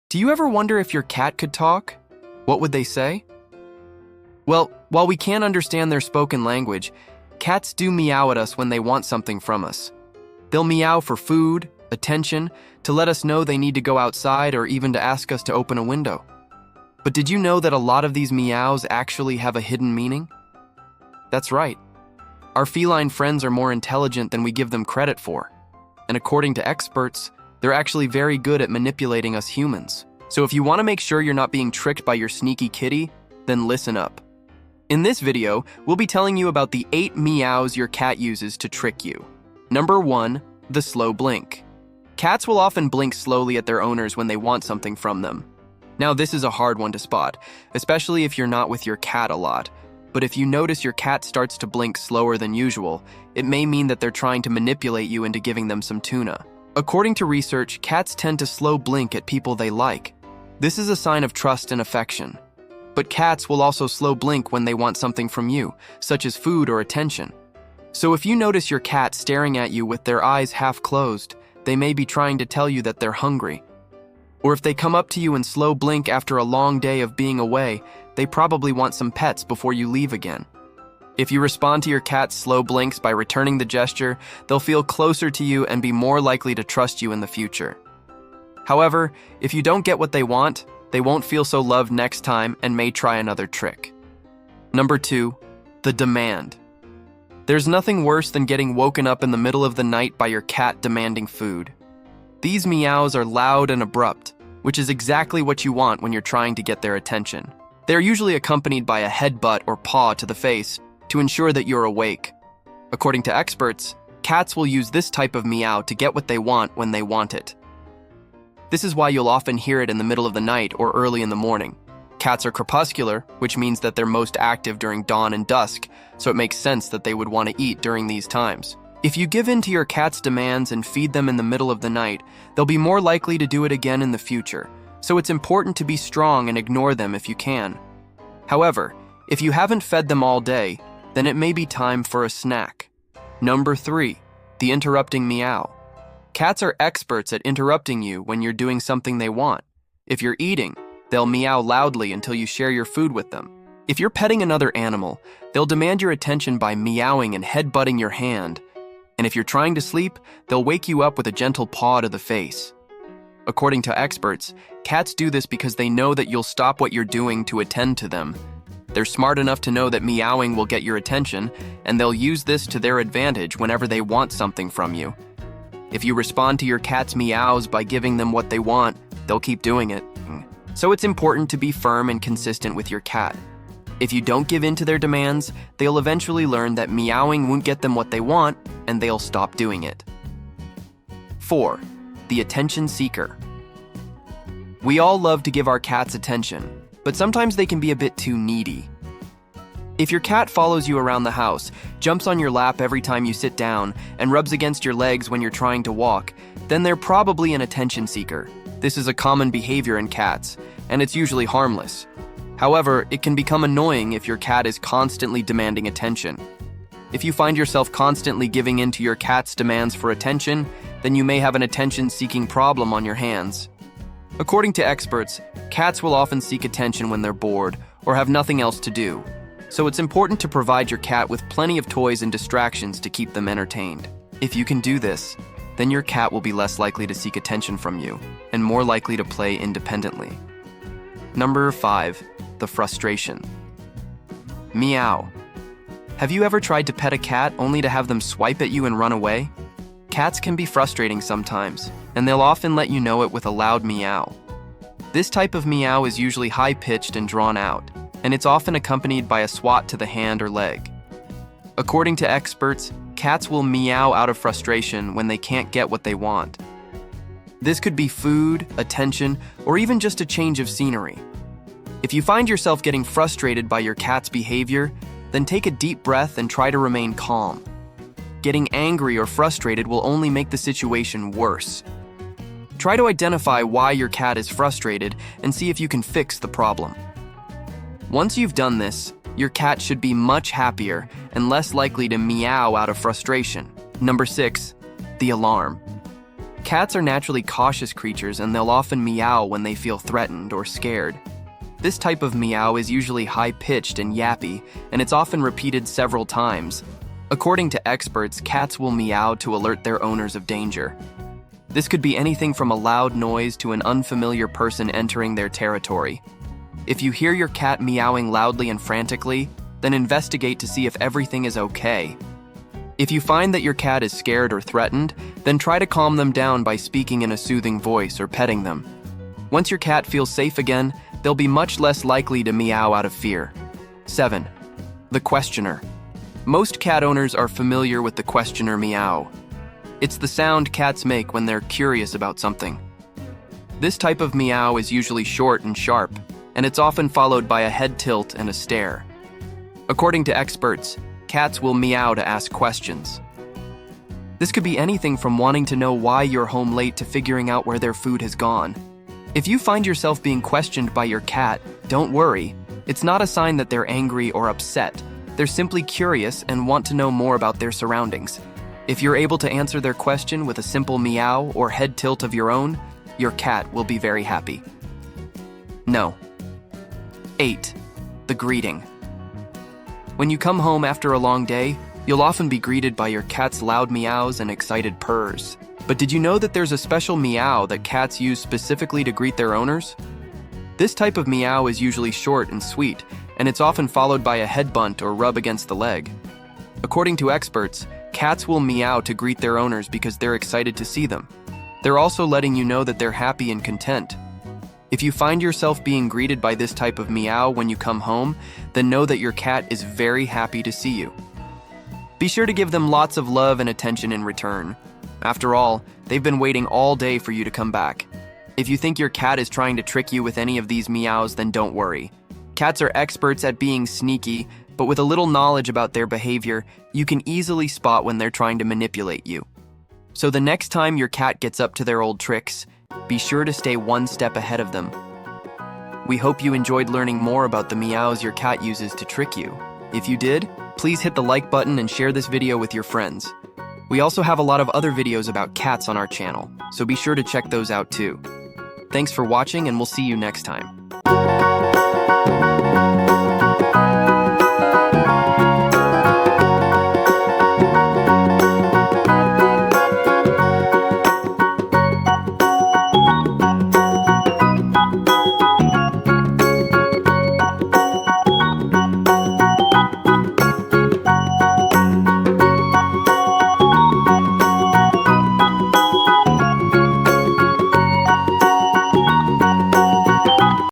Do you ever wonder if your cat could talk? What would they say? Well, while we can't understand their spoken language, cats do meow at us when they want something from us. They'll meow for food, attention, to let us know they need to go outside, or even to ask us to open a window. But did you know that a lot of these meows actually have a hidden meaning? That's right. Our feline friends are more intelligent than we give them credit for. And according to experts, they're actually very good at manipulating us humans. So if you want to make sure you're not being tricked by your sneaky kitty, then listen up. In this video, we'll be telling you about the 8 meows your cat uses to trick you. Number 1, the slow blink. Cats will often blink slowly at their owners when they want something from them. Now, this is a hard one to spot, especially if you're not with your cat a lot. But if you notice your cat starts to blink slower than usual, it may mean that they're trying to manipulate you into giving them some tuna. According to research, cats tend to slow blink at people they like. This is a sign of trust and affection. But cats will also slow blink when they want something from you, such as food or attention. So if you notice your cat staring at you with their eyes half closed, they may be trying to tell you that they're hungry. Or if they come up to you and slow blink after a long day of being away, they probably want some pets before you leave again. If you respond to your cat's slow blinks by returning the gesture, they'll feel closer to you and be more likely to trust you in the future. However, if you don't get what they want, they won't feel so loved next time and may try another trick. Number 2, the demand. There's nothing worse than getting woken up in the middle of the night by your cat demanding food. These meows are loud and abrupt, which is exactly what you want when you're trying to get their attention. They're usually accompanied by a headbutt or paw to the face to ensure that you're awake. According to experts, cats will use this type of meow to get what they want when they want it. This is why you'll often hear it in the middle of the night or early in the morning. Cats are crepuscular, which means that they're most active during dawn and dusk, so it makes sense that they would want to eat during these times. If you give in to your cat's demands and feed them in the middle of the night, they'll be more likely to do it again in the future, so it's important to be strong and ignore them if you can. However, if you haven't fed them all day, then it may be time for a snack. Number 3, the interrupting meow. Cats are experts at interrupting you when you're doing something they want. If you're eating, they'll meow loudly until you share your food with them. If you're petting another animal, they'll demand your attention by meowing and headbutting your hand. And if you're trying to sleep, they'll wake you up with a gentle paw to the face. According to experts, cats do this because they know that you'll stop what you're doing to attend to them. They're smart enough to know that meowing will get your attention, and they'll use this to their advantage whenever they want something from you. If you respond to your cat's meows by giving them what they want, they'll keep doing it. So it's important to be firm and consistent with your cat. If you don't give in to their demands, they'll eventually learn that meowing won't get them what they want, and they'll stop doing it. 4, the attention seeker. We all love to give our cats attention, but sometimes they can be a bit too needy. If your cat follows you around the house, jumps on your lap every time you sit down, and rubs against your legs when you're trying to walk, then they're probably an attention seeker. This is a common behavior in cats, and it's usually harmless. However, it can become annoying if your cat is constantly demanding attention. If you find yourself constantly giving in to your cat's demands for attention, then you may have an attention-seeking problem on your hands. According to experts, cats will often seek attention when they're bored or have nothing else to do. So it's important to provide your cat with plenty of toys and distractions to keep them entertained. If you can do this, then your cat will be less likely to seek attention from you and more likely to play independently. Number 5, the frustration. Meow. Have you ever tried to pet a cat only to have them swipe at you and run away? Cats can be frustrating sometimes, and they'll often let you know it with a loud meow. This type of meow is usually high-pitched and drawn out, and it's often accompanied by a swat to the hand or leg. According to experts, cats will meow out of frustration when they can't get what they want. This could be food, attention, or even just a change of scenery. If you find yourself getting frustrated by your cat's behavior, then take a deep breath and try to remain calm. Getting angry or frustrated will only make the situation worse. Try to identify why your cat is frustrated and see if you can fix the problem. Once you've done this, your cat should be much happier and less likely to meow out of frustration. Number 6, the alarm. Cats are naturally cautious creatures and they'll often meow when they feel threatened or scared. This type of meow is usually high-pitched and yappy, and it's often repeated several times. According to experts, cats will meow to alert their owners of danger. This could be anything from a loud noise to an unfamiliar person entering their territory. If you hear your cat meowing loudly and frantically, then investigate to see if everything is okay. If you find that your cat is scared or threatened, then try to calm them down by speaking in a soothing voice or petting them. Once your cat feels safe again, they'll be much less likely to meow out of fear. 7. The questioner. Most cat owners are familiar with the questioner meow. It's the sound cats make when they're curious about something. This type of meow is usually short and sharp, and it's often followed by a head tilt and a stare. According to experts, cats will meow to ask questions. This could be anything from wanting to know why you're home late to figuring out where their food has gone. If you find yourself being questioned by your cat, don't worry. It's not a sign that they're angry or upset. They're simply curious and want to know more about their surroundings. If you're able to answer their question with a simple meow or head tilt of your own, your cat will be very happy. No. 8. The greeting. When you come home after a long day, you'll often be greeted by your cat's loud meows and excited purrs. But did you know that there's a special meow that cats use specifically to greet their owners? This type of meow is usually short and sweet, and it's often followed by a head bunt or rub against the leg. According to experts, cats will meow to greet their owners because they're excited to see them. They're also letting you know that they're happy and content. If you find yourself being greeted by this type of meow when you come home, then know that your cat is very happy to see you. Be sure to give them lots of love and attention in return. After all, they've been waiting all day for you to come back. If you think your cat is trying to trick you with any of these meows, then don't worry. Cats are experts at being sneaky, but with a little knowledge about their behavior, you can easily spot when they're trying to manipulate you. So the next time your cat gets up to their old tricks, be sure to stay one step ahead of them. We hope you enjoyed learning more about the meows your cat uses to trick you. If you did, please hit the like button and share this video with your friends. We also have a lot of other videos about cats on our channel, so be sure to check those out too. Thanks for watching, and we'll see you next time.